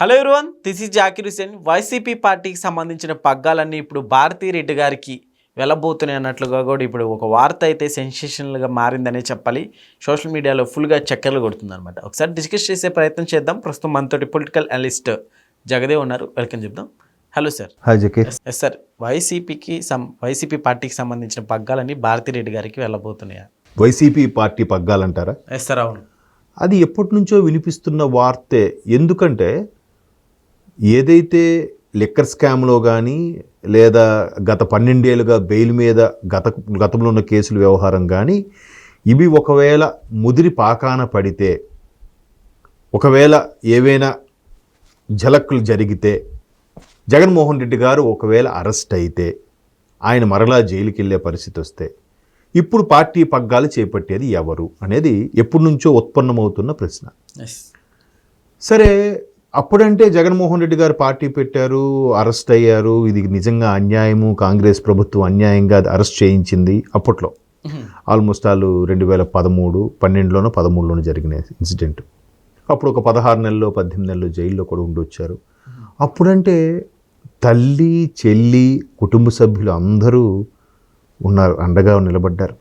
Hello everyone, this is Zakir Hussain. YCP పార్టీకి సంబంధించిన పగ్గాలన్నీ ఇప్పుడు భారతీ రెడ్డి గారికి వెళ్ళబోతున్నాయి అన్నట్లుగా కూడా ఇప్పుడు ఒక వార్త అయితే సెన్సేషనల్గా మారిందనే చెప్పాలి. సోషల్ మీడియాలో ఫుల్గా చక్కర్లు కొడుతుంది అనమాట. ఒకసారి డిస్కస్ చేసే ప్రయత్నం చేద్దాం. ప్రస్తుతం మనతోటి పొలిటికల్ అనలిస్ట్ జగదేవ్ ఉన్నారు. వెల్కమ్ చెప్దాం. Hello sir. Hi Zakir. Yes sir, YCP పార్టీకి సంబంధించిన పగ్గాలన్నీ భారతీ రెడ్డి గారికి వెళ్ళబోతున్నాయా? వైసీపీ పార్టీ పగ్గాలంటారా? ఎస్ సార్, అవును. అది ఎప్పటి నుంచో వినిపిస్తున్న వార్తే. ఎందుకంటే ఏదైతే లిక్కర్ స్కామ్లో కానీ లేదా గత 12 ఏళ్ళుగా బెయిల్ మీద గతంలో ఉన్న కేసుల వ్యవహారం కానీ ఇవి ఒకవేళ ముదిరి పాకాన పడితే, ఒకవేళ ఏవైనా ఝలక్కులు జరిగితే, జగన్మోహన్ రెడ్డి గారు ఒకవేళ అరెస్ట్ అయితే, ఆయన మరలా జైలుకి వెళ్ళే పరిస్థితి వస్తే ఇప్పుడు పార్టీ పగ్గాలు చేపట్టేది ఎవరు అనేది ఎప్పటి నుంచో ఉత్పన్నమవుతున్న ప్రశ్న. సరే, అప్పుడంటే జగన్మోహన్ రెడ్డి గారు పార్టీ పెట్టారు, అరెస్ట్ అయ్యారు. ఇది నిజంగా అన్యాయము, కాంగ్రెస్ ప్రభుత్వం అన్యాయంగా అరెస్ట్ చేయించింది. అప్పట్లో ఆల్మోస్ట్ 2013, 12లోనో 13లోనో జరిగిన ఇన్సిడెంట్. అప్పుడు ఒక 16 నెలలు 18 నెలలు జైల్లో కూడా ఉండొచ్చారు. అప్పుడంటే తల్లి, చెల్లి, కుటుంబ సభ్యులు అందరూ ఉన్నారు, అండగా నిలబడ్డారు.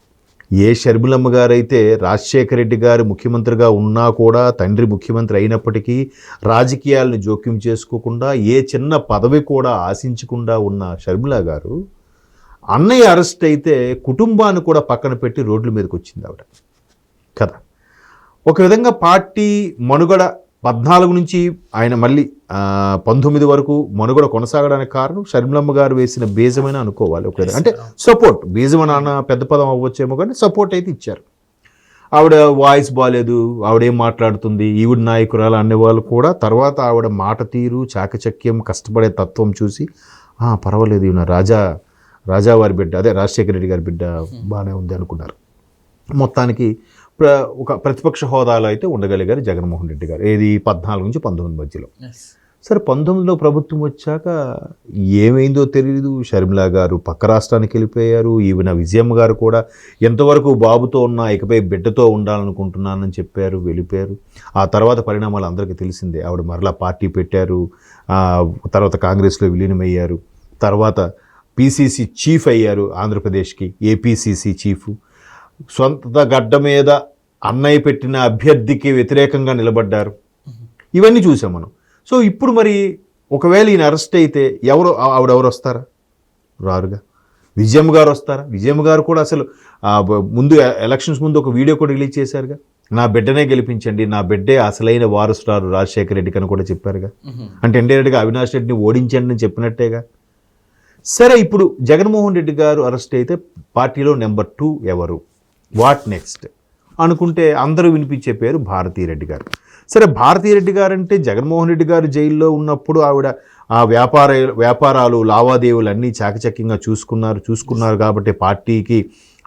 ఏ షర్మిలమ్మ గారైతే రాజశేఖర రెడ్డి గారు ముఖ్యమంత్రిగా ఉన్నా కూడా, తండ్రి ముఖ్యమంత్రి అయినప్పటికీ రాజకీయాలను జోక్యం చేసుకోకుండా, ఏ చిన్న పదవి కూడా ఆశించకుండా ఉన్న షర్మిల గారు అన్నయ్య అరెస్ట్ అయితే కుటుంబాన్ని కూడా పక్కన పెట్టి రోడ్ల మీదకి వచ్చింది ఆవిడ కదా. ఒక విధంగా పార్టీ మనుగడ 14 నుంచి ఆయన మళ్ళీ 19 వరకు మనుగడ కొనసాగడానికి కారణం షర్మిలమ్మ గారు వేసిన బీజమైన అనుకోవాలి. ఒక విధంగా అంటే సపోర్ట్, బీజం అన్న పెద్ద పదం అవ్వచ్చేమో కానీ సపోర్ట్ అయితే ఇచ్చారు. ఆవిడ వాయిస్ బాగాలేదు, ఆవిడేం మాట్లాడుతుంది, ఈవిడ నాయకురాలు అనేవాళ్ళు కూడా తర్వాత ఆవిడ మాట తీరు, చాకచక్యం, కష్టపడే తత్వం చూసి పర్వాలేదు, ఈయన రాజా వారి బిడ్డ, అదే రాజశేఖర రెడ్డి గారి బిడ్డ బాగానే ఉంది అనుకున్నారు. మొత్తానికి ఒక ప్రతిపక్ష హోదాలో అయితే ఉండగలిగారు జగన్మోహన్ రెడ్డి గారు. ఏది 14 నుంచి 19 మధ్యలో. సరే, 19లో ప్రభుత్వం వచ్చాక ఏమైందో తెలియదు. షర్మిల గారు పక్క రాష్ట్రానికి వెళ్ళిపోయారు. ఈవెన విజయమ్మ గారు కూడా ఎంతవరకు బాబుతో ఉన్నా ఇకపై బిడ్డతో ఉండాలనుకుంటున్నానని చెప్పారు, వెళ్ళిపోయారు. ఆ తర్వాత పరిణామాలు అందరికీ తెలిసిందే. ఆవిడ మరలా పార్టీ పెట్టారు, తర్వాత కాంగ్రెస్లో విలీనమయ్యారు, తర్వాత పిసిసి చీఫ్ అయ్యారు ఆంధ్రప్రదేశ్కి, ఏపీసీసీ చీఫ్. సొంత గడ్డ మీద అన్నయ్య పెట్టిన అభ్యర్థికి వ్యతిరేకంగా నిలబడ్డారు. ఇవన్నీ చూసాం మనం. సో ఇప్పుడు మరి ఒకవేళ ఈయన అరెస్ట్ అయితే ఆవిడెవరు వస్తారా? రారుగా. విజయమ్మ గారు వస్తారా? విజయమ్మ గారు కూడా అసలు ముందు ఎలక్షన్స్ ముందు ఒక వీడియో కూడా రిలీజ్ చేశారుగా, నా బిడ్డనే గెలిపించండి, నా బిడ్డే అసలైన వారసురాలు రాజశేఖర రెడ్డికి అని కూడా చెప్పారుగా. అంటే ఇండైరెక్ట్గా అవినాష్ రెడ్డిని ఓడించండి అని చెప్పినట్టేగా. సరే, ఇప్పుడు జగన్మోహన్ రెడ్డి గారు అరెస్ట్ అయితే పార్టీలో నెంబర్ 2 ఎవరు, వాట్ నెక్స్ట్ అనుకుంటే అందరూ వినిపించే పేరు భారతీ రెడ్డి గారు. సరే, భారతీ రెడ్డి గారు అంటే జగన్మోహన్ రెడ్డి గారు జైల్లో ఉన్నప్పుడు ఆవిడ ఆ వ్యాపారాలు లావాదేవీలు అన్నీ చాకచక్యంగా చూసుకున్నారు కాబట్టి పార్టీకి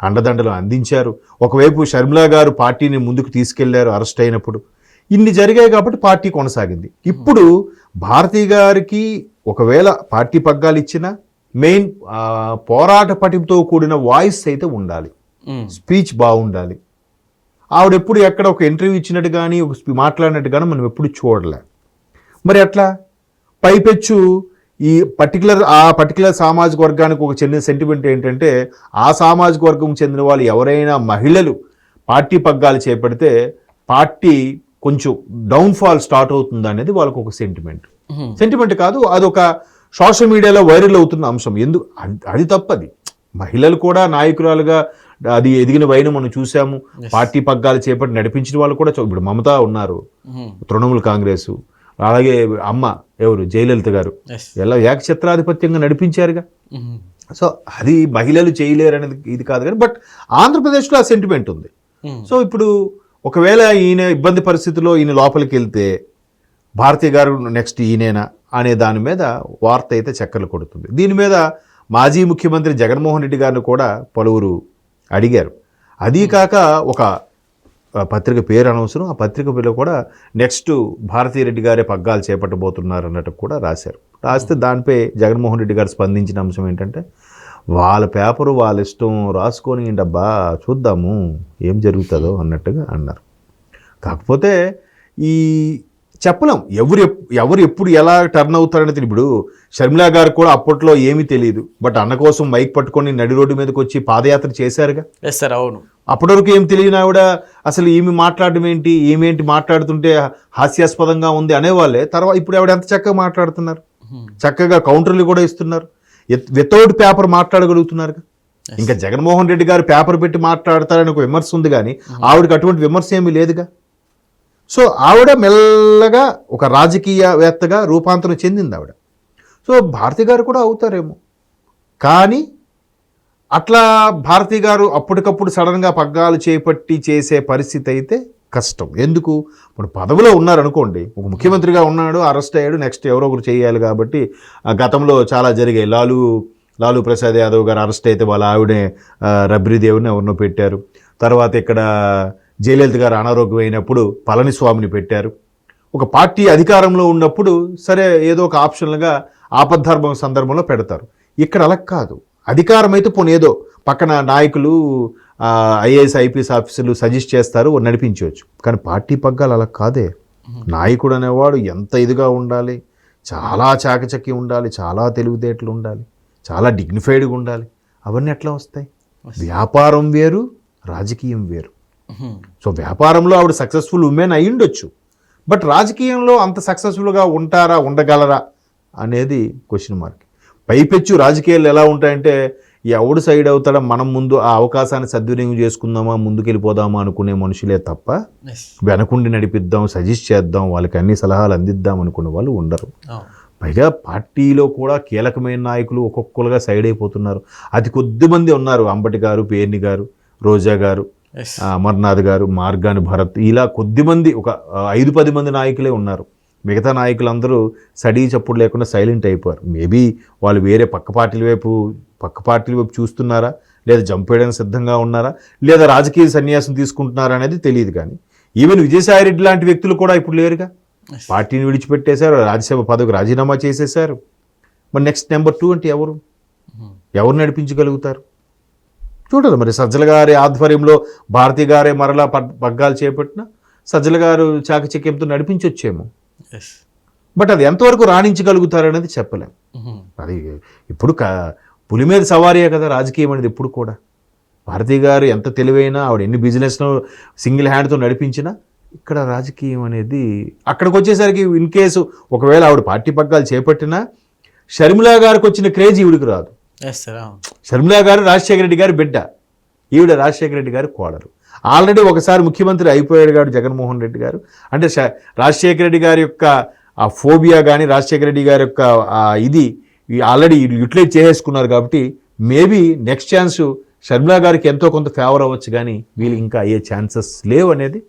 అండదండలు అందించారు. ఒకవైపు షర్మిల గారు పార్టీని ముందుకు తీసుకెళ్లారు అరెస్ట్ అయినప్పుడు. ఇన్ని జరిగాయి కాబట్టి పార్టీ కొనసాగింది. ఇప్పుడు భారతీ గారికి ఒకవేళ పార్టీ పగ్గాలు ఇచ్చినా మెయిన్ పోరాట పటిమతో కూడిన వాయిస్ అయితే ఉండాలి, స్పీచ్ బాగుండాలి. ఆవిడెప్పుడు ఎక్కడ ఒక ఇంటర్వ్యూ ఇచ్చినట్టు కానీ ఒక మాట్లాడినట్టు కానీ మనం ఎప్పుడు చూడలే. మరి అట్లా పైపెచ్చు ఈ పర్టికులర్ సామాజిక వర్గానికి ఒక చెందిన సెంటిమెంట్ ఏంటంటే, ఆ సామాజిక వర్గం చెందిన వాళ్ళు ఎవరైనా మహిళలు పార్టీ పగ్గాలు చేపడితే పార్టీ కొంచెం డౌన్ఫాల్ స్టార్ట్ అవుతుంది అనేది వాళ్ళకు ఒక సెంటిమెంట్ కాదు, అదొక సోషల్ మీడియాలో వైరల్ అవుతున్న అంశం. అది తప్పది. మహిళలు కూడా నాయకురాలుగా అది ఎదిగిన వైన మనం చూసాము. పార్టీ పగ్గాలు చేపట్టి నడిపించిన వాళ్ళు కూడా ఇప్పుడు మమతా ఉన్నారు, తృణమూల్ కాంగ్రెస్, అలాగే అమ్మ ఎవరు జయలలిత గారు ఎలా ఏకఛత్రాధిపత్యంగా నడిపించారుగా. సో అది మహిళలు చేయలేరు అనేది ఇది కాదు కానీ, బట్ ఆంధ్రప్రదేశ్లో ఆ సెంటిమెంట్ ఉంది. సో ఇప్పుడు ఒకవేళ ఈయన ఇబ్బంది పరిస్థితుల్లో ఈయన లోపలికి వెళ్తే భారతీ గారు నెక్స్ట్ ఈయనేనా అనే దాని మీద వార్త అయితే చక్కర్లు కొడుతుంది. దీని మీద మాజీ ముఖ్యమంత్రి జగన్మోహన్ రెడ్డి గారిని కూడా పలువురు అడిగారు. అదీ కాక ఒక పత్రిక పేరు అనవసరం, ఆ పత్రిక పేరులో కూడా నెక్స్ట్ భారతీ రెడ్డి గారే పగ్గాలు చేపట్టబోతున్నారు అన్నట్టు కూడా రాస్తే దానిపై జగన్మోహన్ రెడ్డి గారు స్పందించిన అంశం ఏంటంటే, వాళ్ళ పేపరు వాళ్ళ ఇష్టం, రాసుకొని డబ్బా చూద్దాము ఏం జరుగుతుందో అన్నట్టుగా అన్నారు. కాకపోతే ఈ చెప్పలేం. ఎవరు ఎప్పుడు ఎలా టర్న్ అవుతారనేది. ఇప్పుడు షర్మిలా గారు కూడా అప్పట్లో ఏమీ తెలియదు, బట్ అన్న కోసం మైక్ పట్టుకొని నడి రోడ్డు మీదకి వచ్చి పాదయాత్ర చేశారుగా. ఎస్ సార్, అవును. అప్పటి వరకు ఏం తెలియని ఆవిడ అసలు ఈమె మాట్లాడడం ఏంటి, ఈమెంటి మాట్లాడుతుంటే హాస్యాస్పదంగా ఉంది అనేవాళ్ళే. తర్వాత ఇప్పుడు ఆవిడ ఎంత చక్కగా మాట్లాడుతున్నారు, చక్కగా కౌంటర్లు కూడా ఇస్తున్నారు, వితౌట్ పేపర్ మాట్లాడగలుగుతున్నారు. ఇంకా జగన్మోహన్ రెడ్డి గారు పేపర్ పెట్టి మాట్లాడతారని ఒక విమర్శ ఉంది, కానీ ఆవిడకి అటువంటి విమర్శ ఏమీ లేదుగా. సో ఆవిడ మెల్లగా ఒక రాజకీయవేత్తగా రూపాంతరం చెందింది ఆవిడ. సో భారతి గారు కూడా అవుతారేమో, కానీ అట్లా భారతి గారు అప్పటికప్పుడు సడన్గా పగ్గాలు చేపట్టి చేసే పరిస్థితి అయితే కష్టం. ఎందుకు, ఇప్పుడు పదవిలో ఉన్నారనుకోండి, ఒక ముఖ్యమంత్రిగా ఉన్నాడు, అరెస్ట్ అయ్యాడు, నెక్స్ట్ ఎవరో ఒకరు చేయాలి. కాబట్టి గతంలో చాలా జరిగాయి. లాలూ ప్రసాద్ యాదవ్ గారు అరెస్ట్ అయితే వాళ్ళ ఆవిడే రబ్రీదేవిని ఎవరినో పెట్టారు. తర్వాత ఇక్కడ జయలలిత గారు అనారోగ్యం అయినప్పుడు పళనిస్వామిని పెట్టారు. ఒక పార్టీ అధికారంలో ఉన్నప్పుడు సరే ఏదో ఒక ఆప్షన్లుగా ఆపద్ధర్మం సందర్భంలో పెడతారు. ఇక్కడ అలా కాదు. అధికారం అయితే పోనీ ఏదో పక్కన నాయకులు ఐఏఎస్ ఐపీఎస్ ఆఫీసర్లు సజెస్ట్ చేస్తారు, నడిపించవచ్చు. కానీ పార్టీ పగ్గాలు అలా కాదే. నాయకుడు అనేవాడు ఎంత ఇదిగా ఉండాలి, చాలా చాకచక్యం ఉండాలి, చాలా తెలివితేటలు ఉండాలి, చాలా డిగ్నిఫైడ్గా ఉండాలి. అవన్నీ ఎట్లా వస్తాయి? వ్యాపారం వేరు, రాజకీయం వేరు. సో వ్యాపారంలో ఆవిడ సక్సెస్ఫుల్ ఉమెన్ అయి ఉండొచ్చు, బట్ రాజకీయంలో అంత సక్సెస్ఫుల్గా ఉంటారా, ఉండగలరా అనేది క్వశ్చన్ మార్క్. పైపెచ్చు రాజకీయాలు ఎలా ఉంటాయంటే ఎవడు సైడ్ అవుతాడో మనం ముందు ఆ అవకాశాన్ని సద్వినియోగం చేసుకుందామా, ముందుకెళ్ళిపోదామా అనుకునే మనుషులే తప్ప వెనకుండి నడిపిద్దాం, సజెస్ట్ చేద్దాం, వాళ్ళకి అన్ని సలహాలు అందిద్దాం అనుకునే వాళ్ళు ఉండరు. పైగా పార్టీలో కూడా కీలకమైన నాయకులు ఒక్కొక్కరుగా సైడ్ అయిపోతున్నారు. అతి కొద్ది మంది ఉన్నారు. అంబటి గారు, పేర్ని గారు, రోజా గారు, అమర్నాథ్ గారు, మార్గాని భరత్, ఇలా కొద్దిమంది ఒక 5-10 మంది నాయకులే ఉన్నారు. మిగతా నాయకులందరూ సడీ చప్పుడు లేకుండా సైలెంట్ అయిపోయారు. మేబీ వాళ్ళు వేరే పక్క పార్టీల వైపు చూస్తున్నారా, లేదా జంప్ చేయడానికి సిద్ధంగా ఉన్నారా, లేదా రాజకీయ సన్యాసం తీసుకుంటున్నారా అనేది తెలియదు. కానీ ఈవెన్ విజయసాయి రెడ్డి లాంటి వ్యక్తులు కూడా ఇప్పుడు లేరుగా. పార్టీని విడిచిపెట్టేశారు, రాజ్యసభ పదవికి రాజీనామా చేసేశారు. మరి నెక్స్ట్ నెంబర్ 2 అంటే ఎవరు నడిపించగలుగుతారు చూడాలి. మరి సజ్జల గారి ఆధ్వర్యంలో భారతి గారే మరలా పగ్గాలు చేపట్టినా సజ్జల గారు చాకచక్యంతో నడిపించొచ్చేమో, బట్ అది ఎంతవరకు రాణించగలుగుతారనేది చెప్పలేం. అది ఇప్పుడు పులి మీద సవారీయే కదా రాజకీయం అనేది. ఎప్పుడు కూడా భారతి గారు ఎంత తెలివైనా, ఆవిడ ఎన్ని బిజినెస్ను సింగిల్ హ్యాండ్తో నడిపించినా, ఇక్కడ రాజకీయం అనేది అక్కడికి వచ్చేసరికి ఇన్ కేసు ఒకవేళ ఆవిడ పార్టీ పగ్గాలు చేపట్టినా షర్మిలా గారికి వచ్చిన క్రేజ్ ఈవిడికి రాదు. షర్మిలా గారు రాజశేఖర రెడ్డి గారి బిడ్డ, ఈవిడ రాజశేఖర రెడ్డి గారి కోడలు. ఆల్రెడీ ఒకసారి ముఖ్యమంత్రి అయిపోయాడు గారు జగన్మోహన్ రెడ్డి గారు. అంటే రాజశేఖర రెడ్డి గారి యొక్క ఆ ఫోబియా కానీ, రాజశేఖర రెడ్డి గారి యొక్క ఇది ఆల్రెడీ యూటిలైజ్ చేసేసుకున్నారు. కాబట్టి మేబీ నెక్స్ట్ ఛాన్స్ షర్మిలా గారికి ఎంతో కొంత ఫేవర్ అవ్వచ్చు, కానీ వీళ్ళు ఇంకా అయ్యే ఛాన్సెస్ లేవు అనేది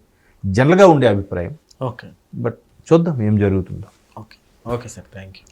జనరల్గా ఉండే అభిప్రాయం. ఓకే, బట్ చూద్దాం ఏం జరుగుతుందో. Okay sir, thank you.